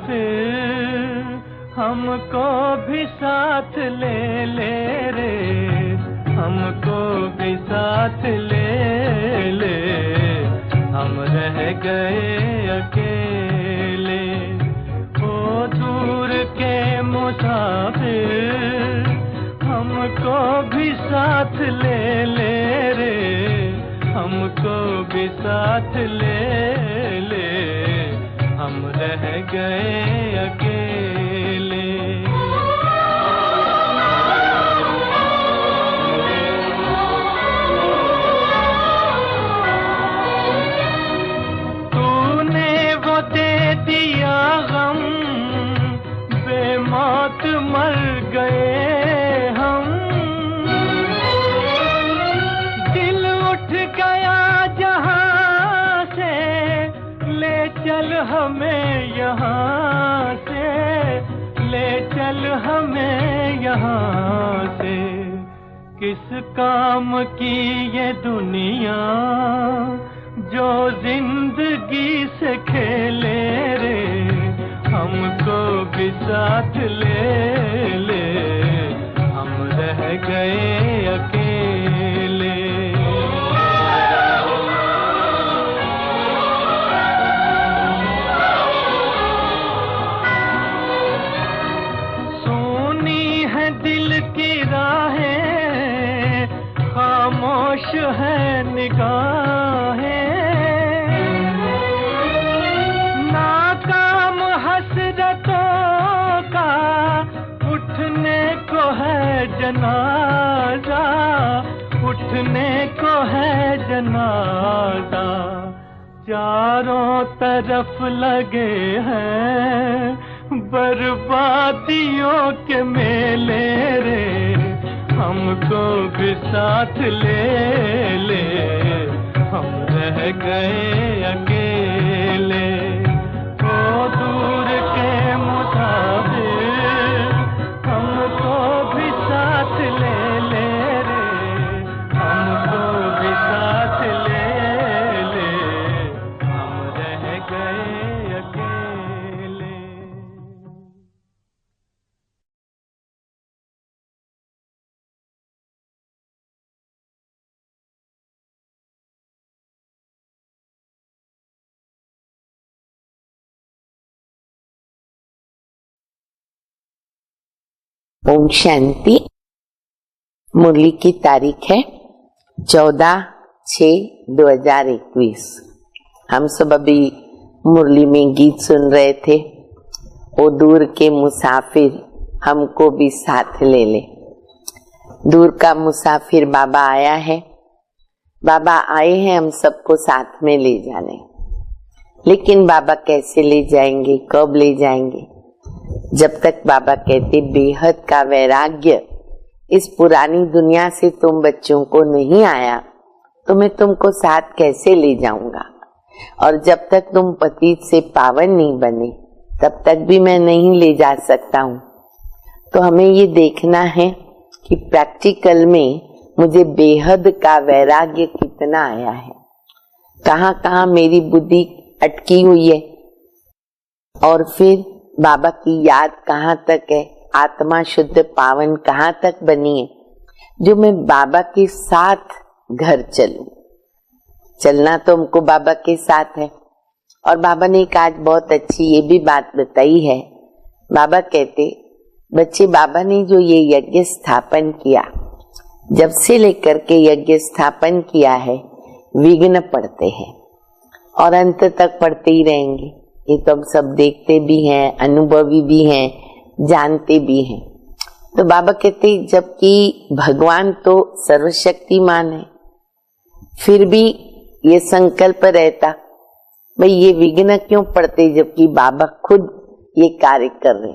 मुसाफिर हमको भी साथ ले ले रे, हमको भी साथ ले ले, हम रह गए अकेले। ओ दूर के मुसाफिर हमको भी साथ ले ले रे, हमको भी साथ ले ले, हम रह गए अकेले। तूने वो दे दिया गम, बेमौत मर गए हम। दिल उठ गया जहां से, ले चल हमें यहाँ से, ले चल हमें यहाँ से। किस काम की ये दुनिया जो जिंदगी से खेले रे, हमको भी साथ ले ले, हम रह गए अकेले। दिल की राहें, खामोश है निगाहें, नाकाम हसरतों का उठने को है जनाजा, उठने को है जनाजा। चारों तरफ लगे हैं बर्बादियों के मेले रे, हमको भी साथ ले ले, हम रह गए अकेले। ओ दूर के मुसाफिर हमको भी साथ ले ले रे, हमको भी साथ ले ले, हम रह गए अकेले। ओम शांति। मुरली की तारीख है 14/6/2021। हम सब अभी मुरली में गीत सुन रहे थे, ओ दूर के मुसाफिर हमको भी साथ ले ले। दूर का मुसाफिर बाबा आया है, बाबा आए हैं हम सबको साथ में ले जाने। लेकिन बाबा कैसे ले जाएंगे, कब ले जाएंगे? जब तक बाबा कहते बेहद का वैराग्य इस पुरानी दुनिया से तुम बच्चों को नहीं आया, तो मैं तुमको साथ कैसे ले जाऊंगा? और जब तक तुम पतित से पावन नहीं बने, तब तक भी मैं नहीं ले जा सकता हूँ। तो हमें ये देखना है कि प्रैक्टिकल में मुझे बेहद का वैराग्य कितना आया है, कहाँ कहाँ मेरी बुद्धि अटकी हुई है, और फिर बाबा की याद कहाँ तक है, आत्मा शुद्ध पावन कहाँ तक बनी है, जो मैं बाबा के साथ घर चलूं। चलना तो हमको बाबा के साथ है। और बाबा ने एक आज बहुत अच्छी ये भी बात बताई है। बाबा कहते, बच्चे बाबा ने जो ये यज्ञ स्थापन किया, जब से लेकर के यज्ञ स्थापन किया है, विघ्न पड़ते हैं और अंत तक पड़ते ही रहेंगे। ये तो हम सब देखते भी हैं, अनुभवी भी हैं, जानते भी हैं। तो बाबा कहते जबकि भगवान तो सर्वशक्तिमान है, फिर भी ये संकल्प रहता भाई ये विघ्न क्यों पड़ते, जबकि बाबा खुद ये कार्य कर रहे।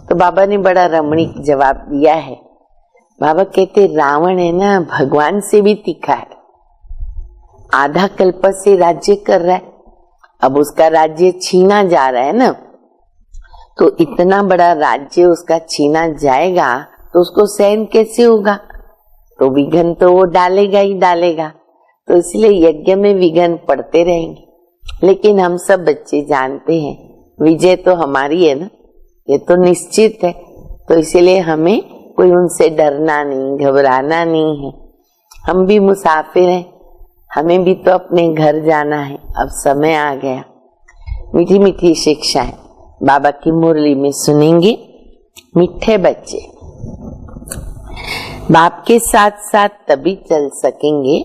तो बाबा ने बड़ा रमणीक जवाब दिया है। बाबा कहते रावण है ना, भगवान से भी तीखा है। आधा कल्प से राज्य कर रहा है, अब उसका राज्य छीना जा रहा है ना, तो इतना बड़ा राज्य उसका छीना जाएगा तो उसको सहन कैसे होगा? तो विघ्न तो वो डालेगा ही डालेगा। तो इसलिए यज्ञ में विघ्न पड़ते रहेंगे। लेकिन हम सब बच्चे जानते हैं विजय तो हमारी है ना, ये तो निश्चित है। तो इसीलिए हमें कोई उनसे डरना नहीं, घबराना नहीं है। हम भी मुसाफिर हैं, हमें भी तो अपने घर जाना है। अब समय आ गया। मीठी मीठी शिक्षा है बाबा की मुरली में सुनेंगे। मीठे बच्चे बाप के साथ साथ तभी चल सकेंगे,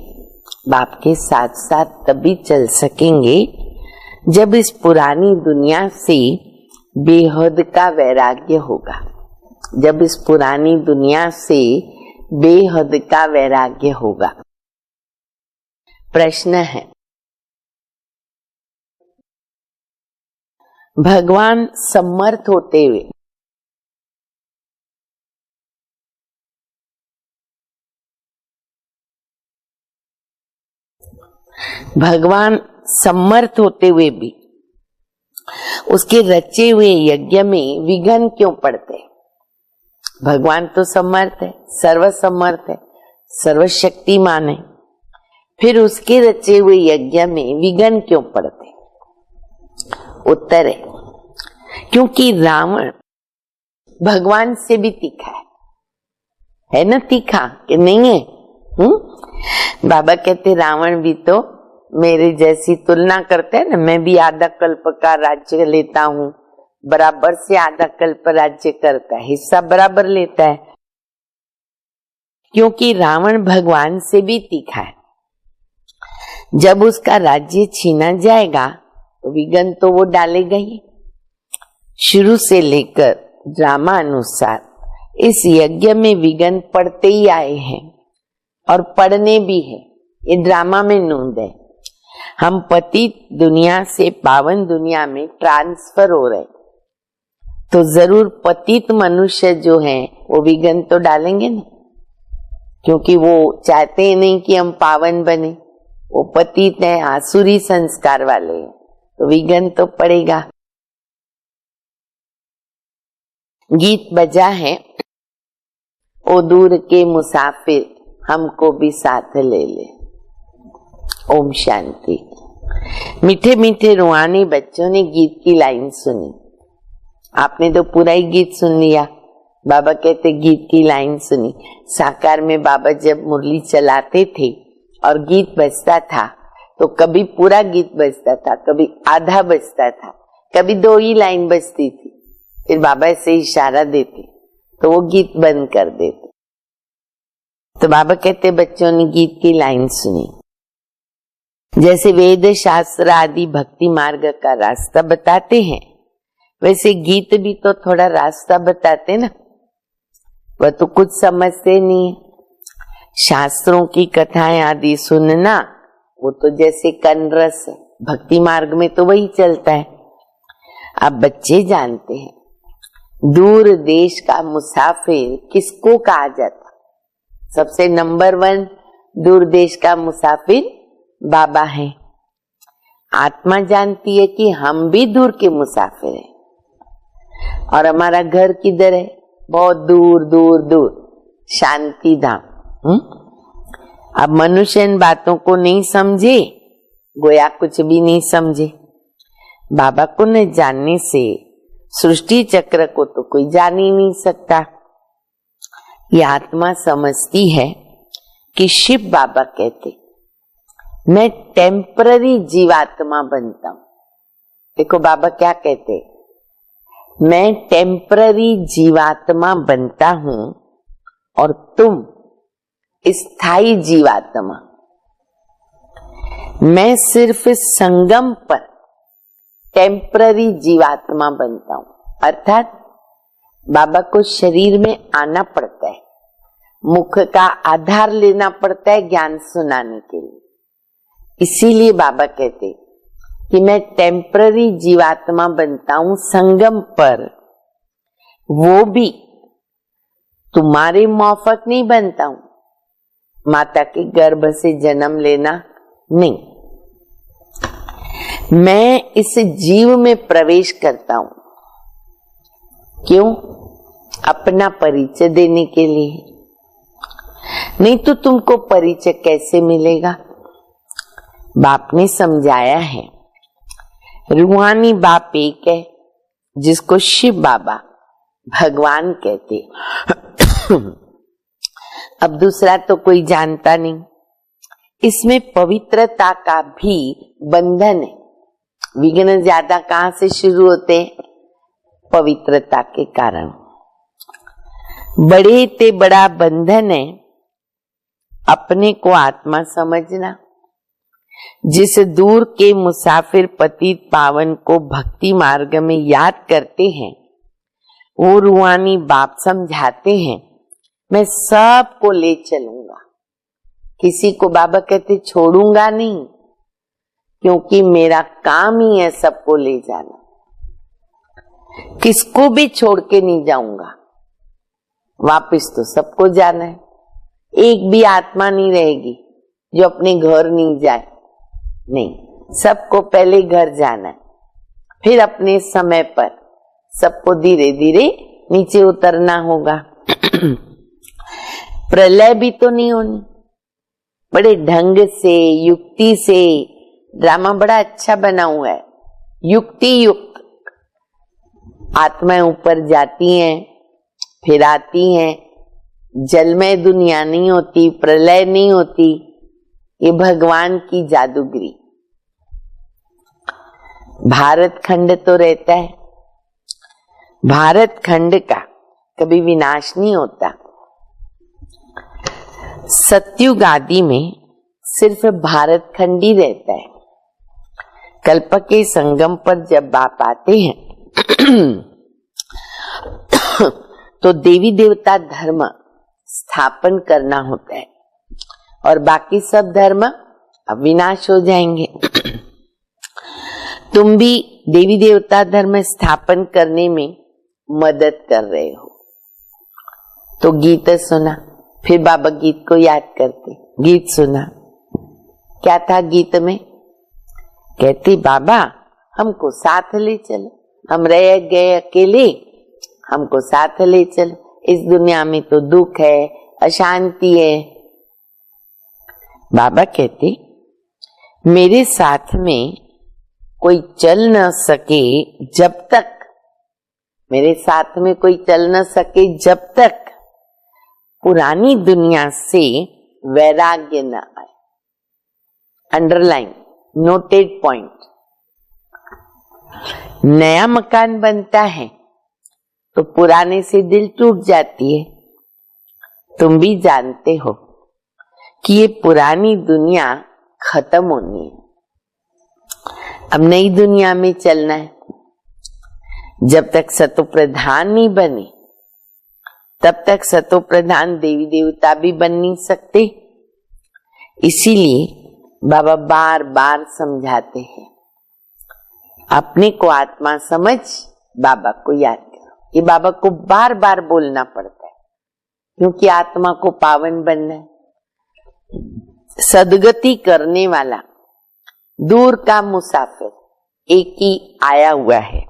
बाप के साथ साथ तभी चल सकेंगे जब इस पुरानी दुनिया से बेहद का वैराग्य होगा। जब इस पुरानी दुनिया से बेहद का वैराग्य होगा। प्रश्न है, भगवान समर्थ होते हुए भी उसके रचे हुए यज्ञ में विघ्न क्यों पड़ते हैं? भगवान तो समर्थ है, सर्वसमर्थ है, सर्वशक्तिमान है, फिर उसके रचे हुए यज्ञ में विघ्न क्यों पड़ते? उत्तर है, क्योंकि रावण भगवान से भी तीखा है ना? तीखा कि नहीं है? बाबा कहते रावण भी तो मेरे जैसी तुलना करते हैं ना, मैं भी आधा कल्प का राज्य लेता हूँ, बराबर से आधा कल्प राज्य करता है, हिस्सा बराबर लेता है। क्योंकि रावण भगवान से भी तीखा है। जब उसका राज्य छीना जाएगा तो विघ्न तो वो डालेगा ही। शुरू से लेकर ड्रामा अनुसार इस यज्ञ में विघ्न पड़ते ही आए हैं और पढ़ने भी है। ये ड्रामा में नोंद है। हम पतित दुनिया से पावन दुनिया में ट्रांसफर हो रहे, तो जरूर पतित मनुष्य जो हैं वो विघ्न तो डालेंगे ना, क्योंकि वो चाहते ही नहीं कि हम पावन बने। वो पतित है, आसुरी संस्कार वाले हैं, तो विघ्न तो पड़ेगा। गीत बजा है, ओ दूर के मुसाफिर हमको भी साथ ले ले। ओम शांति। मीठे मीठे रुहानी बच्चों ने गीत की लाइन सुनी। आपने तो पूरा ही गीत सुन लिया। बाबा कहते गीत की लाइन सुनी। साकार में बाबा जब मुरली चलाते थे और गीत बजता था तो कभी पूरा गीत बजता था, कभी आधा बजता था, कभी 2 ही लाइन बजती थी। फिर बाबा से इशारा देते तो वो गीत बंद कर देते। तो बाबा कहते बच्चों ने गीत की लाइन सुनी। जैसे वेद शास्त्र आदि भक्ति मार्ग का रास्ता बताते हैं, वैसे गीत भी तो थोड़ा रास्ता बताते ना। वह तो कुछ समझते नहीं है। शास्त्रों की कथाएं आदि सुनना वो तो जैसे कनरस है, भक्ति मार्ग में तो वही चलता है। अब बच्चे जानते हैं दूर देश का मुसाफिर किसको कहा जाता? सबसे नंबर 1 दूर देश का मुसाफिर बाबा है। आत्मा जानती है कि हम भी दूर के मुसाफिर हैं और हमारा घर किधर है? बहुत दूर दूर दूर, शांति धाम। अब मनुष्य इन बातों को नहीं समझे, गोया कुछ भी नहीं समझे। बाबा को न जानने से सृष्टि चक्र को तो कोई जान ही नहीं सकता। ये आत्मा समझती है कि शिव बाबा कहते मैं टेम्पररी जीवात्मा बनता हूं। देखो बाबा क्या कहते, मैं टेम्पररी जीवात्मा बनता हूं और तुम स्थायी जीवात्मा। मैं सिर्फ संगम पर टेम्पररी जीवात्मा बनता हूं, अर्थात बाबा को शरीर में आना पड़ता है, मुख का आधार लेना पड़ता है ज्ञान सुनाने के लिए। इसीलिए बाबा कहते कि मैं टेम्पररी जीवात्मा बनता हूं संगम पर, वो भी तुम्हारे माफक नहीं बनता हूं, माता के गर्भ से जन्म लेना नहीं। मैं इस जीव में प्रवेश करता हूं, क्यों? अपना परिचय देने के लिए। नहीं तो तुमको परिचय कैसे मिलेगा? बाप ने समझाया है, रूहानी बाप एक है, जिसको शिव बाबा भगवान कहते। अब दूसरा तो कोई जानता नहीं। इसमें पवित्रता का भी बंधन है। विघ्न ज्यादा कहाँ से शुरू होते हैं? पवित्रता के कारण। बड़े ते बड़ा बंधन है अपने को आत्मा समझना। जिस दूर के मुसाफिर पतित पावन को भक्ति मार्ग में याद करते हैं, वो रूहानी बाप समझाते हैं, मैं सबको ले चलूंगा। किसी को बाबा कहते छोड़ूंगा नहीं, क्योंकि मेरा काम ही है सबको ले जाना। किसको भी छोड़ के नहीं जाऊंगा, वापिस तो सबको जाना है। एक भी आत्मा नहीं रहेगी जो अपने घर नहीं जाए। नहीं, सबको पहले घर जाना है, फिर अपने समय पर सबको धीरे धीरे नीचे उतरना होगा। प्रलय भी तो नहीं होनी। बड़े ढंग से, युक्ति से ड्रामा बड़ा अच्छा बना हुआ है। युक्ति युक्त आत्माएं ऊपर जाती हैं, फिर आती हैं। जलमय दुनिया नहीं होती, प्रलय नहीं होती। ये भगवान की जादूगरी। भारत खंड तो रहता है, भारत खंड का कभी विनाश नहीं होता। सतयुग आदि में सिर्फ भारत खंड ही रहता है। कल्प के संगम पर जब बाप आते हैं तो देवी देवता धर्म स्थापन करना होता है और बाकी सब धर्म अविनाश हो जाएंगे। तुम भी देवी देवता धर्म स्थापन करने में मदद कर रहे हो। तो गीत सुना, फिर बाबा गीत को याद करते। गीत सुना, क्या था गीत में? कहती बाबा हमको साथ ले चलो, हम रह गए अकेले, हमको साथ ले चलो। इस दुनिया में तो दुख है, अशांति है। बाबा कहते मेरे साथ में कोई चल न सके जब तक, मेरे साथ में कोई चल न सके जब तक पुरानी दुनिया से वैराग्य न आए। Underline, noted point. नया मकान बनता है तो पुराने से दिल टूट जाती है। तुम भी जानते हो कि ये पुरानी दुनिया खत्म होनी है, अब नई दुनिया में चलना है। जब तक सतो प्रधान नहीं बने तब तक सतो प्रधान देवी देवता भी बन नहीं सकते। इसीलिए बाबा बार बार समझाते हैं, अपने को आत्मा समझ, बाबा को याद करो। ये बाबा को बार बार बोलना पड़ता है, क्योंकि आत्मा को पावन बनना है। सदगति करने वाला दूर का मुसाफिर एक ही आया हुआ है,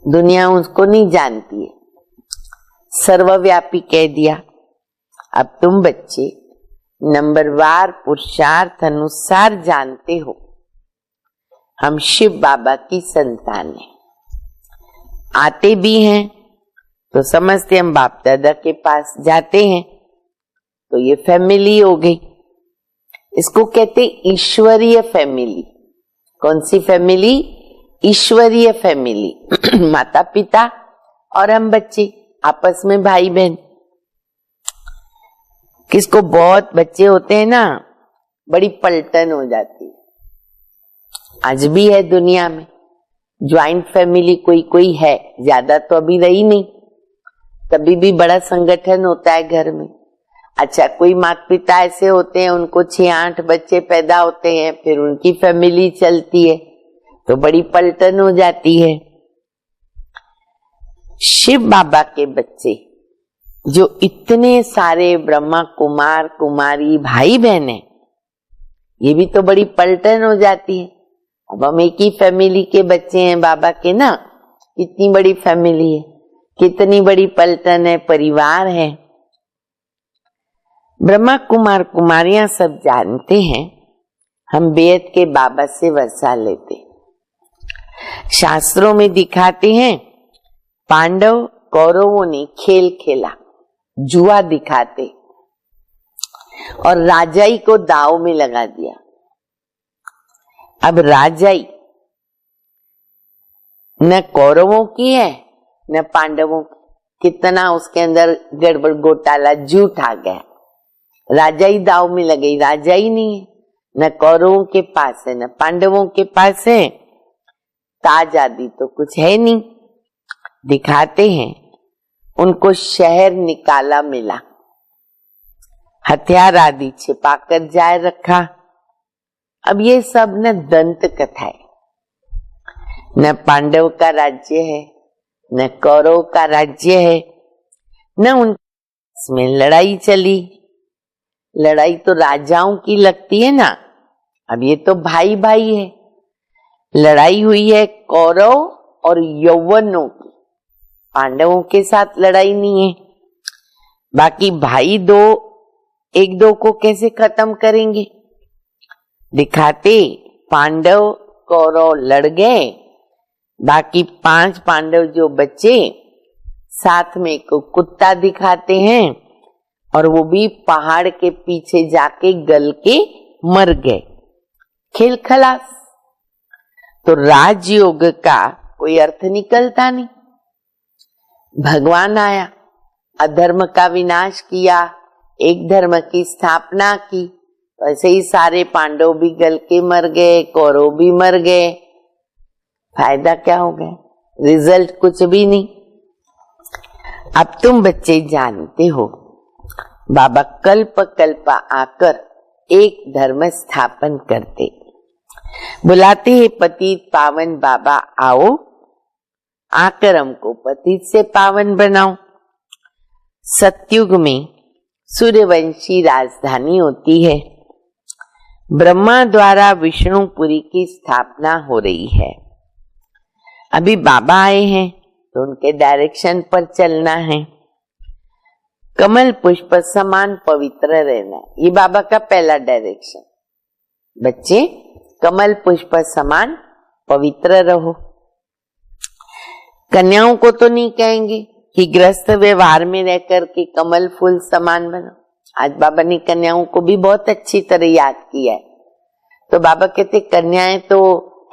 दुनिया उसको नहीं जानती है। सर्वव्यापी कह दिया। अब तुम बच्चे नंबरवार पुरुषार्थ अनुसार जानते हो हम शिव बाबा की संतान हैं। आते भी हैं तो समझते हम बाप दादा के पास जाते हैं, तो ये फैमिली हो गई। इसको कहते ईश्वरीय फैमिली। कौन सी फैमिली? ईश्वरीय फैमिली। माता पिता और हम बच्चे, आपस में भाई बहन। किसको बहुत बच्चे होते हैं ना, बड़ी पलटन हो जाती है। आज भी है दुनिया में ज्वाइंट फैमिली, कोई कोई है, ज्यादा तो अभी रही नहीं। तभी भी बड़ा संगठन होता है घर में। अच्छा, कोई माता पिता ऐसे होते हैं उनको 6-8 बच्चे पैदा होते हैं, फिर उनकी फैमिली चलती है, तो बड़ी पलटन हो जाती है। शिव बाबा के बच्चे जो इतने सारे ब्रह्मा कुमार कुमारी भाई बहन हैं, ये भी तो बड़ी पलटन हो जाती है। अब हम एक ही फैमिली के बच्चे हैं बाबा के ना, इतनी बड़ी फैमिली है, कितनी बड़ी पलटन है, परिवार है। ब्रह्मा कुमार कुमारियां सब जानते हैं हम बेहद के बाबा से वर्षा लेते। शास्त्रों में दिखाते हैं पांडव कौरवों ने खेल खेला, जुआ दिखाते और राजाई को दाव में लगा दिया। अब राजाई न कौरवों की है न पांडवों की, कितना उसके अंदर गड़बड़ घोटाला झूठ आ गया। राजाई दाव में लगी, राजाई नहीं है, न कौरवों के पास है न पांडवों के पास है, ताज आदि तो कुछ है नहीं। दिखाते हैं उनको शहर निकाला मिला, हथियार आदि छिपाकर जाए रखा। अब ये सब न दंत कथा है, न पांडव का राज्य है न कौरव का राज्य है, न उनमें लड़ाई चली। लड़ाई तो राजाओं की लगती है ना, अब ये तो भाई भाई है। लड़ाई हुई है कौरव और यौवनों की, पांडवों के साथ लड़ाई नहीं है। बाकी भाई दो एक दो को कैसे खत्म करेंगे? दिखाते पांडव कौरव लड़ गए, बाकी 5 पांडव जो बचे साथ में को कुत्ता दिखाते हैं और वो भी पहाड़ के पीछे जाके गल के मर गए। खेल खलास। तो राजयोग का कोई अर्थ निकलता नहीं। भगवान आया, अधर्म का विनाश किया, एक धर्म की स्थापना की, ऐसे ही सारे पांडव भी गल के मर गए, कौरव भी मर गए। फायदा क्या हो गया? रिजल्ट कुछ भी नहीं। अब तुम बच्चे जानते हो बाबा कल्प कल्प आकर एक धर्म स्थापन करते, बुलाते हैं पतित पावन बाबा आओ, आकर हमको पतित से पावन बनाओ। सतयुग में सूर्यवंशी राजधानी होती है, ब्रह्मा द्वारा विष्णुपुरी की स्थापना हो रही है। अभी बाबा आए हैं तो उनके डायरेक्शन पर चलना है। कमल पुष्प समान पवित्र रहना, ये बाबा का पहला डायरेक्शन। बच्चे कमल पुष्प समान पवित्र रहो। कन्याओं को तो नहीं कहेंगे कि गृहस्थ व्यवहार में रह करके कमल फूल समान बनो। आज बाबा ने कन्याओं को भी बहुत अच्छी तरह याद किया है। तो बाबा कहते कन्याएं तो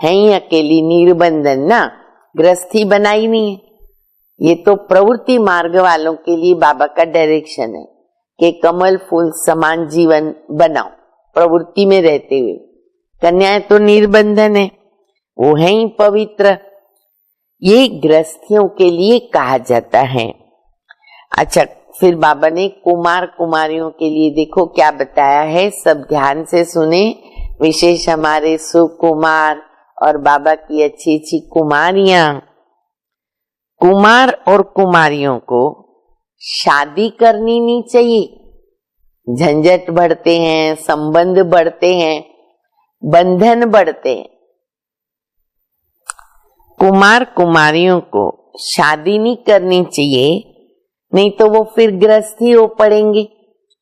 है ही अकेली निर्बंधन ना, गृहस्थी बनाई नहीं है। ये तो प्रवृत्ति मार्ग वालों के लिए बाबा का डायरेक्शन है कि कमल फूल समान जीवन बनाओ प्रवृत्ति में रहते हुए। कन्याएं तो निर्बंधन है, वो है ही पवित्र। ये गृहस्थियों के लिए कहा जाता है। अच्छा, फिर बाबा ने कुमार कुमारियों के लिए देखो क्या बताया है, सब ध्यान से सुने। विशेष हमारे सुकुमार और बाबा की अच्छी अच्छी कुमारियां। कुमार और कुमारियों को शादी करनी नहीं चाहिए। झंझट बढ़ते हैं, संबंध बढ़ते हैं, बंधन बढ़ते हैं। कुमार कुमारियों को शादी नहीं करनी चाहिए, नहीं तो वो फिर गृहस्थी हो पड़ेंगे,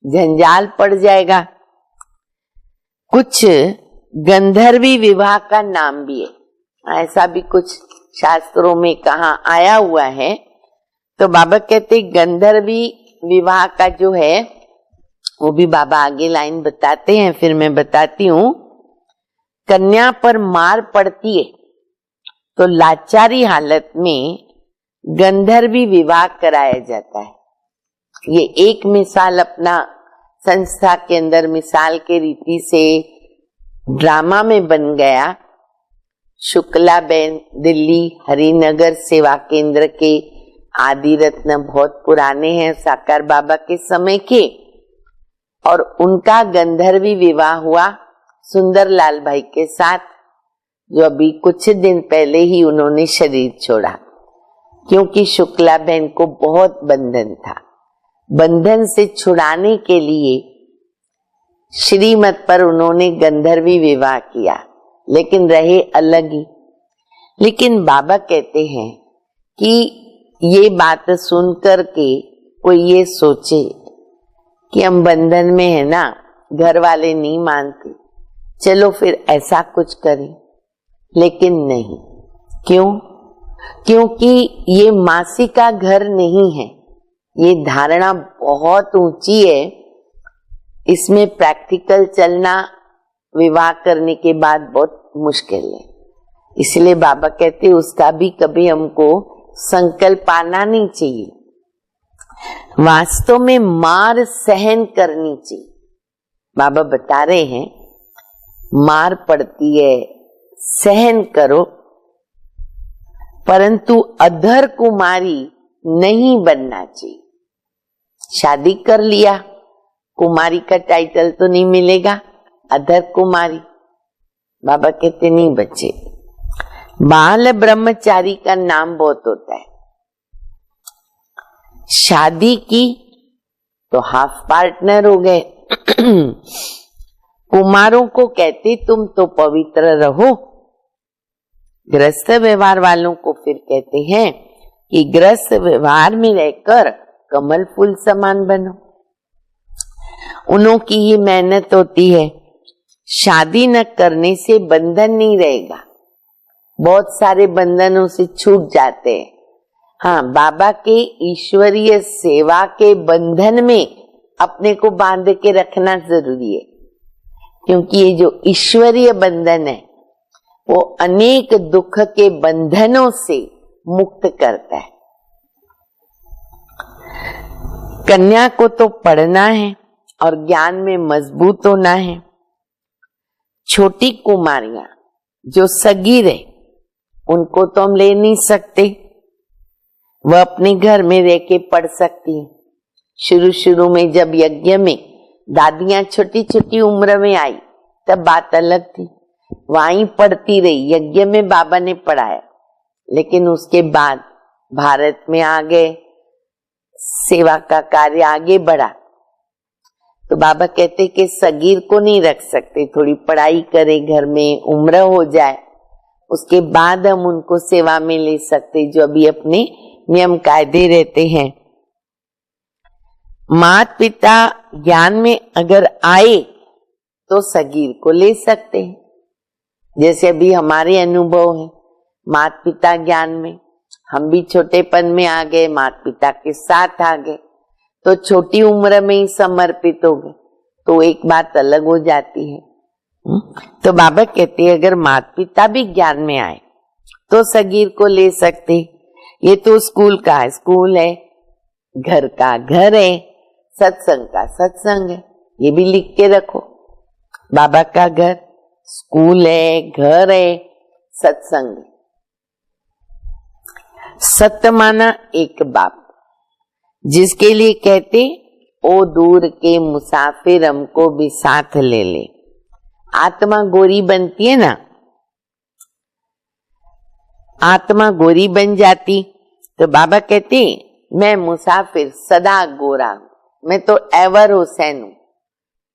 जंजाल पड़ जाएगा। कुछ गंधर्वी विवाह का नाम भी है, ऐसा भी कुछ शास्त्रों में कहा आया हुआ है। तो बाबा कहते गंधर्वी विवाह का जो है वो भी बाबा आगे लाइन बताते हैं, फिर मैं बताती हूँ। कन्या पर मार पड़ती है तो लाचारी हालत में गंधर्वी विवाह कराया जाता है। ये एक मिसाल अपना संस्था के अंदर मिसाल के रीति से ड्रामा में बन गया। शुक्ला बेन दिल्ली हरिनगर सेवा केंद्र के आदि रत्न बहुत पुराने हैं, साकार बाबा के समय के, और उनका गंधर्वी विवाह हुआ सुंदरलाल भाई के साथ, जो अभी कुछ दिन पहले ही उन्होंने शरीर छोड़ा, क्योंकि शुक्ला बहन को बहुत बंधन था। बंधन से छुड़ाने के लिए श्रीमत पर उन्होंने गंधर्वी विवाह किया, लेकिन रहे अलग ही। लेकिन बाबा कहते हैं कि ये बात सुनकर के कोई ये सोचे कि हम बंधन में है ना, घर वाले नहीं मानते, चलो फिर ऐसा कुछ करें, लेकिन नहीं। क्यों? क्योंकि ये मासी का घर नहीं है। ये धारणा बहुत ऊंची है। इसमें प्रैक्टिकल चलना विवाह करने के बाद बहुत मुश्किल है। इसलिए बाबा कहते उसका भी कभी हमको संकल्प आना नहीं चाहिए। वास्तव में मार सहन करनी चाहिए। बाबा बता रहे हैं मार पड़ती है, सहन करो, परंतु अधर कुमारी नहीं बनना चाहिए। शादी कर लिया, कुमारी का टाइटल तो नहीं मिलेगा, अधर कुमारी। बाबा कहते नहीं बच्चे, बाल ब्रह्मचारी का नाम बहुत होता है। शादी की तो हाफ पार्टनर हो गए। कुमारों को कहते तुम तो पवित्र रहो। गृहस्थ व्यवहार वालों को फिर कहते हैं कि गृहस्थ व्यवहार में रहकर कमल फूल समान बनो। उन्हों की ही मेहनत होती है। शादी न करने से बंधन नहीं रहेगा, बहुत सारे बंधनों से छूट जाते हैं। हाँ, बाबा के ईश्वरीय सेवा के बंधन में अपने को बांध के रखना जरूरी है, क्योंकि ये जो ईश्वरीय बंधन है वो अनेक दुख के बंधनों से मुक्त करता है। कन्या को तो पढ़ना है और ज्ञान में मजबूत होना है। छोटी कुमारियां जो सगीर है उनको तो हम ले नहीं सकते, वह अपने घर में रह के पढ़ सकती है। शुरू शुरू में जब यज्ञ में दादियां छोटी छोटी उम्र में आई तब बात अलग थी, वहीं पढ़ती रही, यज्ञ में बाबा ने पढ़ाया। लेकिन उसके बाद भारत में आ गए, सेवा का कार्य आगे बढ़ा, तो बाबा कहते कि सगीर को नहीं रख सकते, थोड़ी पढ़ाई करे, घर में उम्र हो जाए, उसके बाद हम उनको सेवा में ले सकते, जो अभी अपने नियम कायदे रहते हैं। माता पिता ज्ञान में अगर आए तो सगीर को ले सकते हैं। जैसे अभी हमारे अनुभव है, माता पिता ज्ञान में, हम भी छोटेपन में आ गए, माता पिता के साथ आ गए, तो छोटी उम्र में ही समर्पित हो गए, तो एक बात अलग हो जाती है। तो बाबा कहते हैं अगर माता पिता भी ज्ञान में आए तो सगीर को ले सकते। ये तो स्कूल का स्कूल है, घर का घर है, सत्संग का सत्संग है, ये भी लिख के रखो। बाबा का घर स्कूल है, घर है, सत्संग है। सत्य माना एक बाप, जिसके लिए कहते ओ दूर के मुसाफिर हमको भी साथ ले ले। आत्मा गोरी बनती है ना, आत्मा गोरी बन जाती तो बाबा कहते मैं मुसाफिर सदा गोरा हूं, मैं तो एवर हुसैन हूं।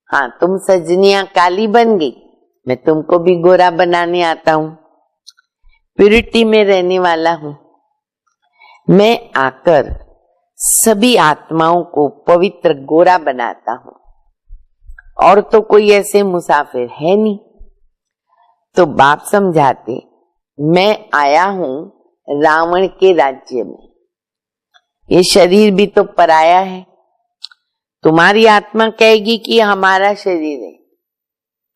हाँ, तुम सजनिया काली बन गई, मैं तुमको भी गोरा बनाने आता हूं, प्यूरिटी में रहने वाला हूं। मैं आकर सभी आत्माओं को पवित्र गोरा बनाता हूं, और तो कोई ऐसे मुसाफिर है नहीं। तो बाप समझाते मैं आया हूं रावण के राज्य में, ये शरीर भी तो पराया है। तुम्हारी आत्मा कहेगी कि हमारा शरीर है,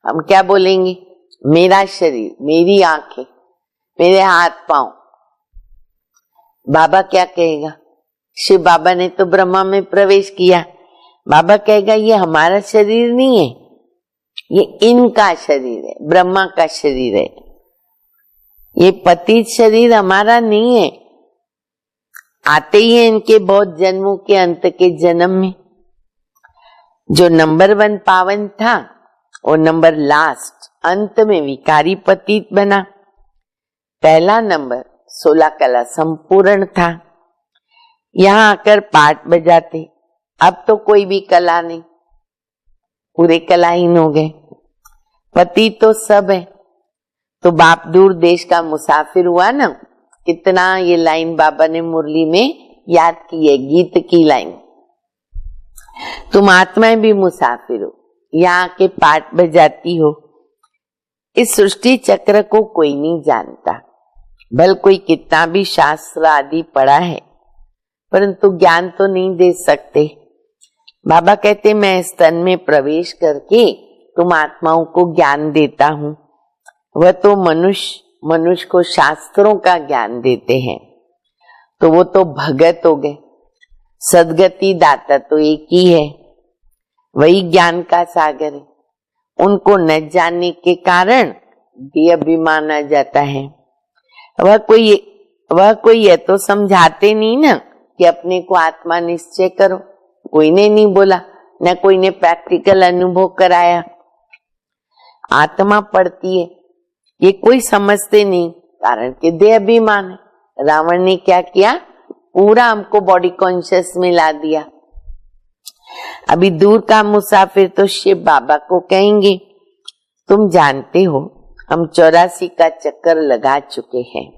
हम क्या बोलेंगे? मेरा शरीर, मेरी आंखें, मेरे हाथ पांव। बाबा क्या कहेगा? शिव बाबा ने तो ब्रह्मा में प्रवेश किया, बाबा कहेगा ये हमारा शरीर नहीं है, ये इनका शरीर है, ब्रह्मा का शरीर है, ये पतित शरीर हमारा नहीं है। आते ही है इनके बहुत जन्मों के अंत के जन्म में। जो नंबर 1 पावन था और नंबर लास्ट अंत में विकारी पतित बना। पहला नंबर 16 कला संपूर्ण था, यहाँ आकर पाठ बजाते, अब तो कोई भी कला नहीं, पूरे कलाहीन हो गए। पति तो सब है। तो बाप दूर देश का मुसाफिर हुआ ना, कितना ये लाइन बाबा ने मुरली में याद की है, गीत की लाइन। तुम आत्माएं भी मुसाफिर हो, यहाँ के पाठ बजाती हो। इस सृष्टि चक्र को कोई नहीं जानता, भल कोई कितना भी शास्त्र आदि पढ़ा है, परंतु ज्ञान तो नहीं दे सकते। बाबा कहते मैं स्तन में प्रवेश करके तुम आत्माओं को ज्ञान देता हूँ। वह तो मनुष्य को शास्त्रों का ज्ञान देते हैं, तो वो तो भगत हो गए। सदगति दाता तो एक ही है, वही ज्ञान का सागर है। उनको न जानने के कारण देहाभिमान आ जाता है। वह कोई ये तो समझाते नहीं ना कि अपने को आत्मा निश्चय करो। कोई ने नहीं बोला, न कोई ने प्रैक्टिकल अनुभव कराया। आत्मा पड़ती है, ये कोई समझते नहीं, कारण कि देहाभिमान है। रावण ने क्या किया, पूरा हमको बॉडी कॉन्शियस में ला दिया। अभी दूर का मुसाफिर तो शिव बाबा को कहेंगे, तुम जानते हो हम 84 का चक्कर लगा चुके हैं।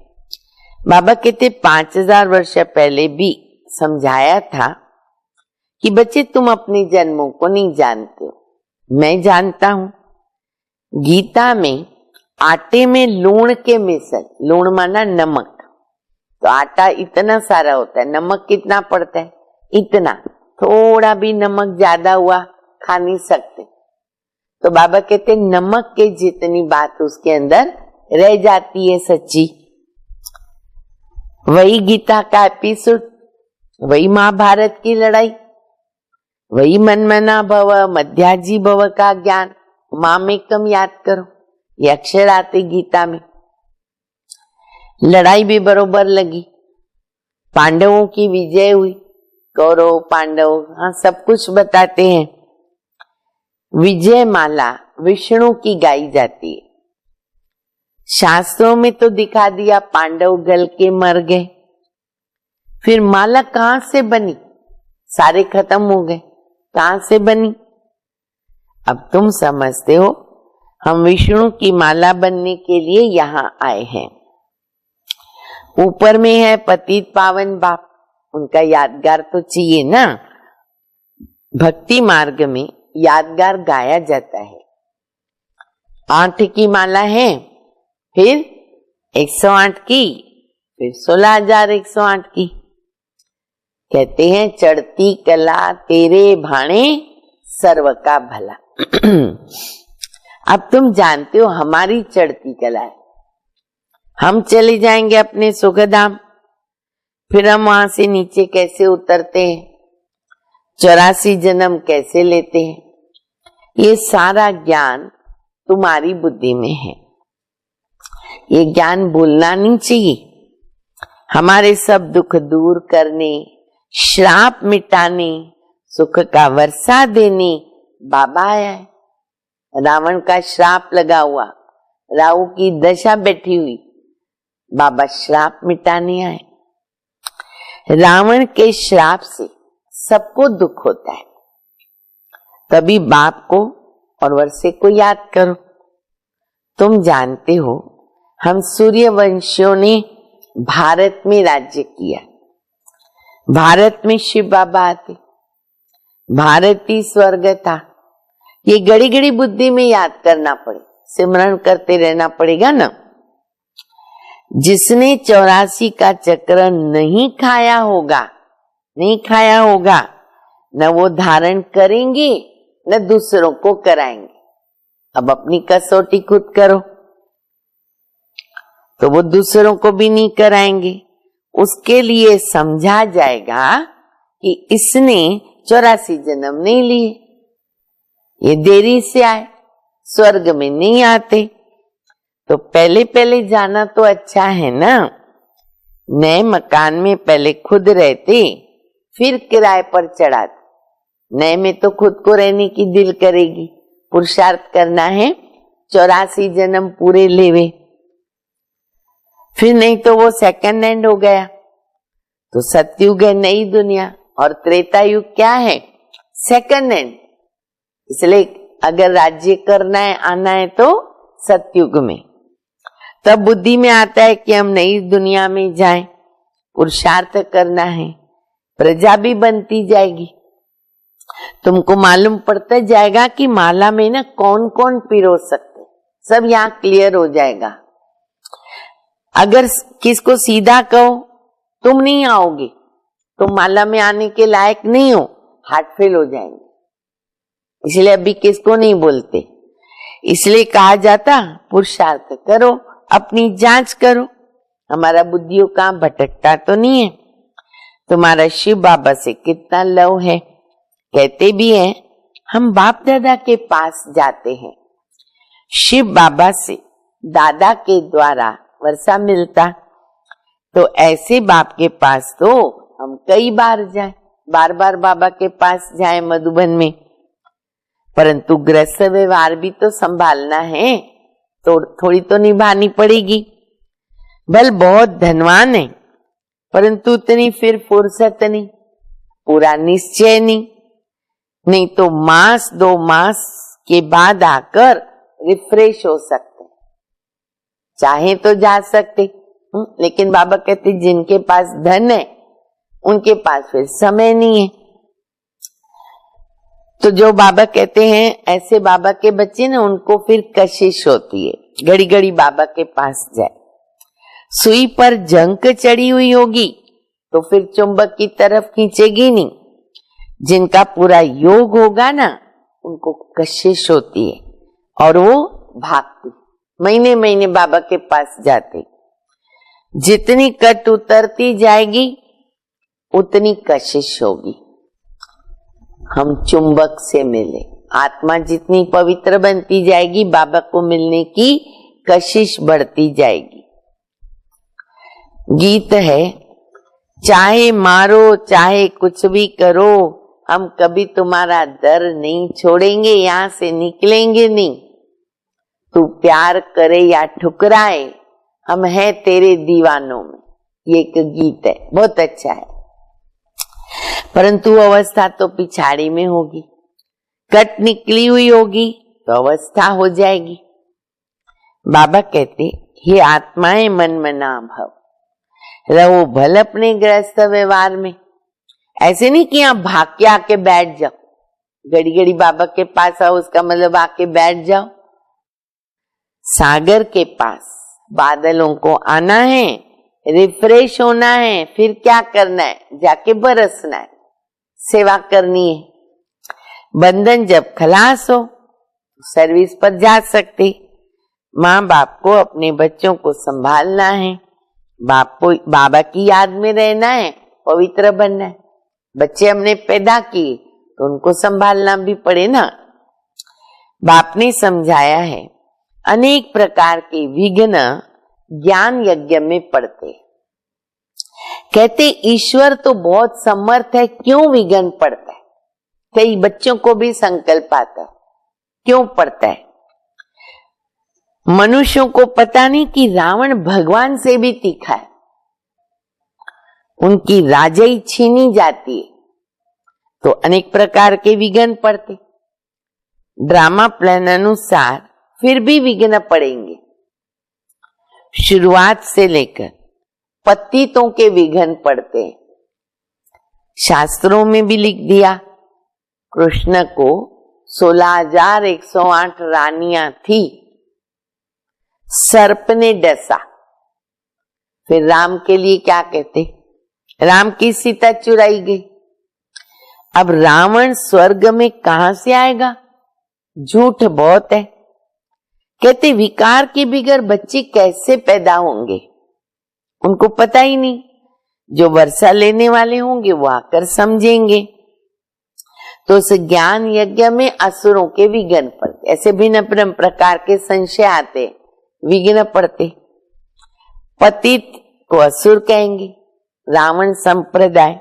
बाबा कहते 5000 वर्ष पहले भी समझाया था कि बच्चे तुम अपने जन्मों को नहीं जानते हो, मैं जानता हूं। गीता में आटे में लूण के मिसल, लूण माना नमक, तो आटा इतना सारा होता है, नमक कितना पड़ता है, इतना। थोड़ा भी नमक ज्यादा हुआ खा नहीं सकते। तो बाबा कहते नमक के जितनी बात उसके अंदर रह जाती है सच्ची। वही गीता का एपिसोड, वही महाभारत की लड़ाई, वही मनमना भव मध्याजी भव का ज्ञान, मामेकम याद करो, ये अक्षर आते गीता में। लड़ाई भी बरोबर लगी, पांडवों की विजय हुई, कौरव पांडव, हाँ सब कुछ बताते हैं। विजय माला विष्णु की गाई जाती है। शास्त्रों में तो दिखा दिया पांडव गल के मर गए, फिर माला कहां से बनी, सारे खत्म हो गए, कहां से बनी। अब तुम समझते हो हम विष्णु की माला बनने के लिए यहाँ आए हैं। ऊपर में है पतित पावन बाप, उनका यादगार तो चाहिए ना। भक्ति मार्ग में यादगार गाया जाता है। 8 की माला है, फिर 108 की, फिर 16,108 की। कहते हैं चढ़ती कला तेरे भाणे सर्व का भला। अब तुम जानते हो हमारी चढ़ती कला है। हम चले जाएंगे अपने सुखधाम, फिर हम वहां से नीचे कैसे उतरते हैं, 84 जन्म कैसे लेते हैं, ये सारा ज्ञान तुम्हारी बुद्धि में है। ये ज्ञान भूलना नहीं चाहिए। हमारे सब दुख दूर करने, श्राप मिटाने, सुख का वर्षा देने बाबा आया है। रावण का श्राप लगा हुआ, राहु की दशा बैठी हुई, बाबा श्राप मिटाने आए। रावण के श्राप से सबको दुख होता है, तभी बाप को और वर्षे को याद करो। तुम जानते हो हम सूर्यवंशियों ने भारत में राज्य किया। भारत में शिव बाबा आते, भारत ही स्वर्ग था। ये घड़ी घड़ी बुद्धि में याद करना पड़े, सिमरन करते रहना पड़ेगा ना। जिसने 84 का चक्र नहीं खाया होगा, न वो धारण करेंगे न दूसरों को कराएंगे। अब अपनी कसौटी खुद करो, तो वो दूसरों को भी नहीं कराएंगे। उसके लिए समझा जाएगा कि इसने 84 जन्म नहीं लिए, ये देरी से आए, स्वर्ग में नहीं आते। तो पहले पहले जाना तो अच्छा है ना। नए मकान में पहले खुद रहते, फिर किराए पर चढ़ाते। नए में तो खुद को रहने की दिल करेगी, पुरुषार्थ करना है, 84 जन्म पूरे लेवे। फिर नहीं तो वो सेकंड हैंड हो गया। तो सतयुग है नई दुनिया, और त्रेता युग क्या है, सेकंड हैंड। इसलिए अगर राज्य करना है, आना है तो सतयुग में। तब बुद्धि में आता है कि हम नई दुनिया में जाएं, पुरुषार्थ करना है, प्रजा भी बनती जाएगी। तुमको मालूम पड़ता जाएगा कि माला में ना कौन कौन पिरो सकते, सब यहाँ क्लियर हो जाएगा। अगर किसको सीधा कहो तुम नहीं आओगे, तुम माला में आने के लायक नहीं हो, हार्ट फेल हो जाएंगे। इसलिए अभी किसको नहीं बोलते। इसलिए कहा जाता पुरुषार्थ करो, अपनी जांच करो, हमारा बुद्धियों कहाँ भटकता तो नहीं है, तुम्हारा शिव बाबा से कितना लव है। कहते भी हैं हम बाप दादा के पास जाते हैं, शिव बाबा से दादा के द्वारा वर्षा मिलता, तो ऐसे बाप के पास तो हम कई बार जाए, बार बार बाबा के पास जाए मधुबन में, परंतु गृहस्थ व्यवहार भी तो संभालना है, तो थोड़ी तो निभानी पड़ेगी। भल बहुत धनवान है परंतु उतनी फिर फुर्सत नहीं, पूरा निश्चय नहीं तो मास 2 मास के बाद आकर रिफ्रेश हो सकते, चाहे तो जा सकते। लेकिन बाबा कहते जिनके पास धन है उनके पास फिर समय नहीं है। तो जो बाबा कहते हैं ऐसे बाबा के बच्चे ना, उनको फिर कशिश होती है, घड़ी घड़ी बाबा के पास जाए। सुई पर जंक चढ़ी हुई होगी तो फिर चुंबक की तरफ खींचेगी नहीं। जिनका पूरा योग होगा ना उनको कशिश होती है और वो भागती, महीने महीने बाबा के पास जाते। जितनी कट उतरती जाएगी उतनी कशिश होगी। हम चुंबक से मिले, आत्मा जितनी पवित्र बनती जाएगी बाबा को मिलने की कशिश बढ़ती जाएगी। गीत है, चाहे मारो चाहे कुछ भी करो, हम कभी तुम्हारा दर नहीं छोड़ेंगे, यहाँ से निकलेंगे नहीं। तू प्यार करे या ठुकराए, हम हैं तेरे दीवानों में। ये एक गीत है, बहुत अच्छा है, परंतु अवस्था तो पिछाड़ी में होगी, कट निकली हुई होगी तो अवस्था हो जाएगी। बाबा कहते हे आत्माएं मन मना भव, रहो भल अपने गृहस्थ व्यवहार में। ऐसे नहीं कि आप भाग के आके बैठ जाओ, घड़ी घड़ी बाबा के पास आओ उसका मतलब आके बैठ जाओ। सागर के पास बादलों को आना है, रिफ्रेश होना है, फिर क्या करना है, जाके बरसना है, सेवा करनी है। बंधन जब खलास हो सर्विस पर जा सकते। माँ बाप को अपने बच्चों को संभालना है, बाप को बाबा की याद में रहना है, पवित्र बनना है। बच्चे हमने पैदा किए तो उनको संभालना भी पड़े ना। बाप ने समझाया है अनेक प्रकार के विघ्न ज्ञान यज्ञ में पड़ते। कहते ईश्वर तो बहुत समर्थ है, क्यों विघ्न पड़ता है। कई बच्चों को भी संकल्प आता है, क्यों पड़ता है। मनुष्यों को पता नहीं कि रावण भगवान से भी तीखा है, उनकी राजई छीनी जाती है तो अनेक प्रकार के विघ्न पड़ते। ड्रामा प्लान अनुसार फिर भी विघ्न पड़ेंगे। शुरुआत से लेकर पतितों के विघ्न पड़ते हैं। शास्त्रों में भी लिख दिया, कृष्ण को 16,108 रानियां थी, सर्प ने डसा। फिर राम के लिए क्या कहते, राम की सीता चुराई गई। अब रावण स्वर्ग में कहां से आएगा, झूठ बहुत है। कहते विकार के बिगर बच्चे कैसे पैदा होंगे, उनको पता ही नहीं। जो वर्षा लेने वाले होंगे वो आकर समझेंगे। तो उस ज्ञान यज्ञ में असुरों के विघ्न पड़ते, ऐसे भिन्न भिन्न प्रकार के संशय आते, विघ्न पड़ते। पतित को असुर कहेंगे, रावण संप्रदाय।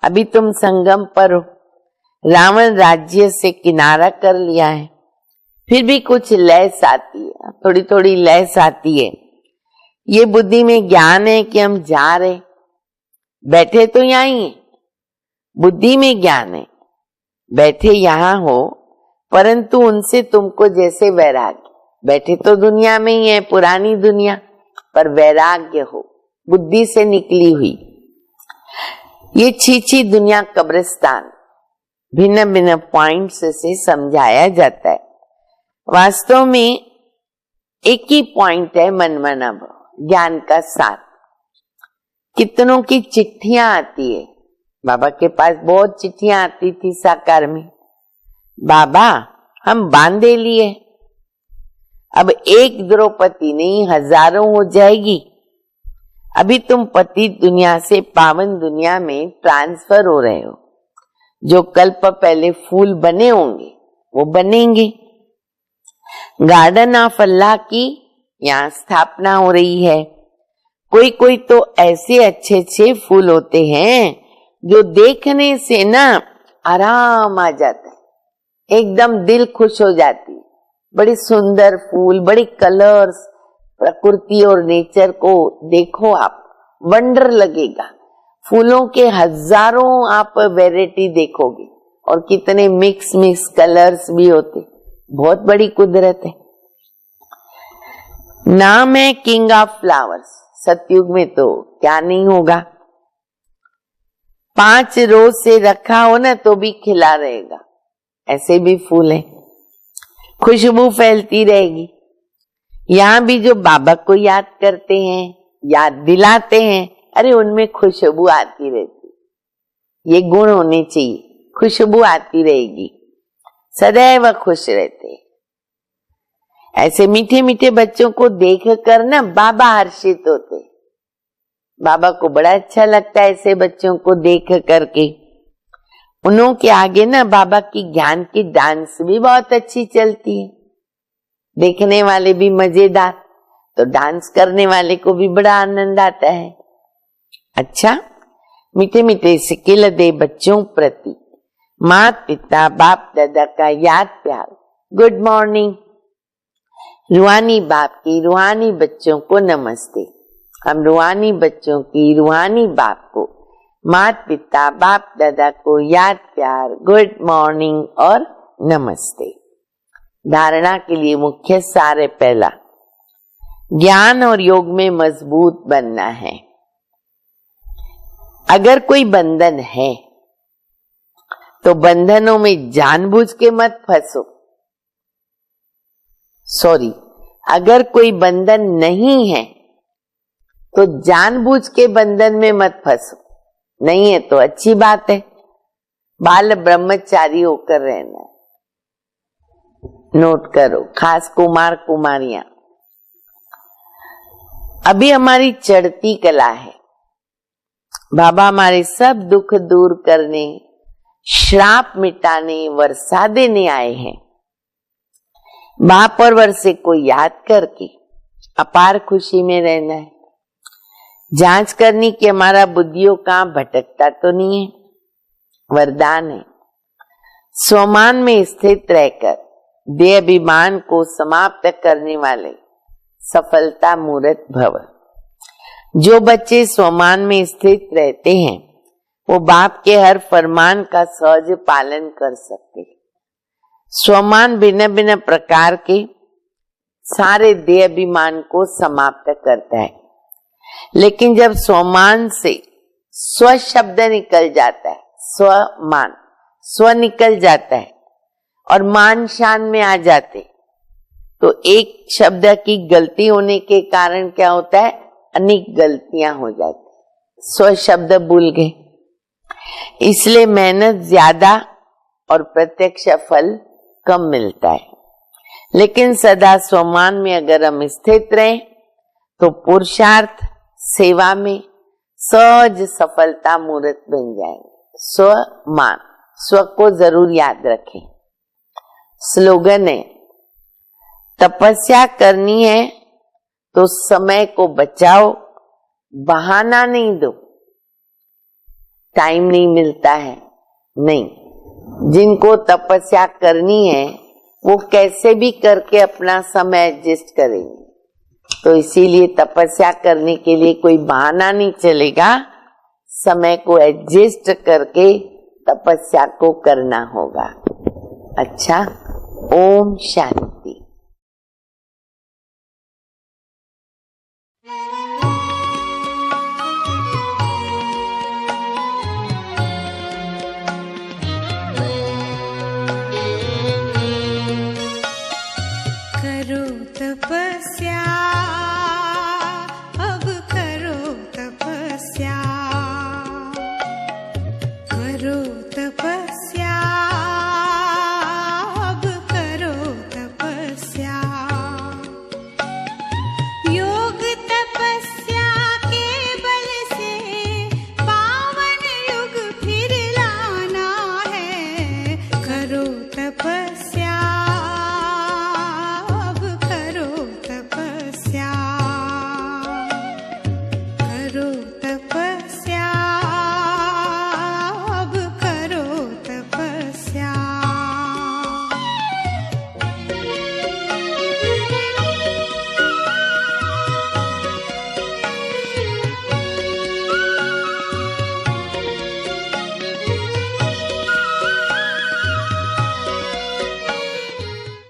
अभी तुम संगम पर हो, रावण राज्य से किनारा कर लिया है, फिर भी कुछ लैस आती है, थोड़ी थोड़ी लैस आती है। ये बुद्धि में ज्ञान है कि हम जा रहे, बैठे तो यहां ही है, बुद्धि में ज्ञान है बैठे यहां हो, परंतु उनसे तुमको जैसे वैराग्य, बैठे तो दुनिया में ही है, पुरानी दुनिया, पर वैराग्य हो, बुद्धि से निकली हुई। ये छीछी दुनिया कब्रिस्तान भिन्न भिन्न पॉइंट्स से समझाया जाता है। वास्तव में एक ही पॉइंट है मन मना भाव, ज्ञान का सार। कितनों की चिट्ठियां आती है, बाबा के पास बहुत चिट्ठियां आती थी साकार में। बाबा हम बांधे लिए, अब एक द्रौपदी नहीं हजारों हो जाएगी। अभी तुम पति दुनिया से पावन दुनिया में ट्रांसफर हो रहे हो। जो कल्प पहले फूल बने होंगे वो बनेंगे। गार्डन ऑफ अल्लाह की यहाँ स्थापना हो रही है। कोई कोई तो ऐसे अच्छे अच्छे फूल होते हैं जो देखने से ना आराम आ जाता है, एकदम दिल खुश हो जाती है। बड़ी सुंदर फूल, बड़ी कलर्स, प्रकृति और नेचर को देखो आप, वंडर लगेगा। फूलों के हजारों आप वैरायटी देखोगे और कितने मिक्स मिक्स कलर्स भी होते, बहुत बड़ी कुदरत है। नाम है किंग ऑफ फ्लावर्स। सतयुग में तो क्या नहीं होगा, 5 रोज से रखा हो ना तो भी खिला रहेगा। ऐसे भी फूल है, खुशबू फैलती रहेगी। यहाँ भी जो बाबा को याद करते हैं, याद दिलाते हैं, अरे उनमें खुशबू आती रहती। ये गुण होने चाहिए, खुशबू आती रहेगी, सदैव खुश रहते। ऐसे मीठे मीठे बच्चों को देख कर ना बाबा हर्षित होते। बाबा को बड़ा अच्छा लगता है ऐसे बच्चों को देख करके। उन्हों के आगे ना बाबा की ज्ञान की डांस भी बहुत अच्छी चलती है, देखने वाले भी मजेदार, तो डांस करने वाले को भी बड़ा आनंद आता है। अच्छा, मीठे मीठे सिक्किल दे बच्चों प्रति माता पिता बाप दादा का याद प्यार। Good morning. रूहानी बाप की रूहानी बच्चों को नमस्ते। हम रूहानी बच्चों की रूहानी बाप को, माता पिता बाप दादा को याद प्यार, गुड मॉर्निंग और नमस्ते। धारणा के लिए मुख्य सार है, पहला ज्ञान और योग में मजबूत बनना है। अगर कोई बंधन है तो बंधनों में जानबूझ के मत फंसो। सॉरी, अगर कोई बंधन नहीं है तो जानबूझ के बंधन में मत फंसो। नहीं है तो अच्छी बात है, बाल ब्रह्मचारी होकर रहना। नोट करो, खास कुमार कुमारियां, अभी हमारी चढ़ती कला है। बाबा हमारे सब दुख दूर करने, श्राप मिटाने, वर्षा देने आए हैं। बाप और वर्षे को याद करके अपार खुशी में रहना है। जांच करनी कि हमारा बुद्धियों कहां भटकता तो नहीं है, वरदान है। स्वमान में स्थित रहकर देह अभिमान को समाप्त करने वाले सफलता मूर्त भव। जो बच्चे स्वमान में स्थित रहते हैं वो बाप के हर फरमान का सहज पालन कर सकते हैं। स्वमान भिन्न भिन्न प्रकार के सारे देह अभिमान को समाप्त करता है, लेकिन जब स्वमान से स्व शब्द निकल जाता है, स्वमान स्व निकल जाता है और मान शान में आ जाते, तो एक शब्द की गलती होने के कारण क्या होता है, अनेक गलतियां हो जाती। स्व शब्द भूल गए, इसलिए मेहनत ज्यादा और प्रत्यक्ष फल कम मिलता है। लेकिन सदा स्वमान में अगर हम स्थित रहें तो पुरुषार्थ सेवा में सहज सफलता मूर्त बन जाएंगे। स्वमान, स्व को जरूर याद रखें। स्लोगन है, तपस्या करनी है तो समय को बचाओ, बहाना नहीं दो। टाइम नहीं मिलता है, नहीं, जिनको तपस्या करनी है वो कैसे भी करके अपना समय एडजस्ट करेंगे। तो इसीलिए तपस्या करने के लिए कोई बहाना नहीं चलेगा, समय को एडजस्ट करके तपस्या को करना होगा। अच्छा, ओम शांति। करो तपस्या पर्वत पर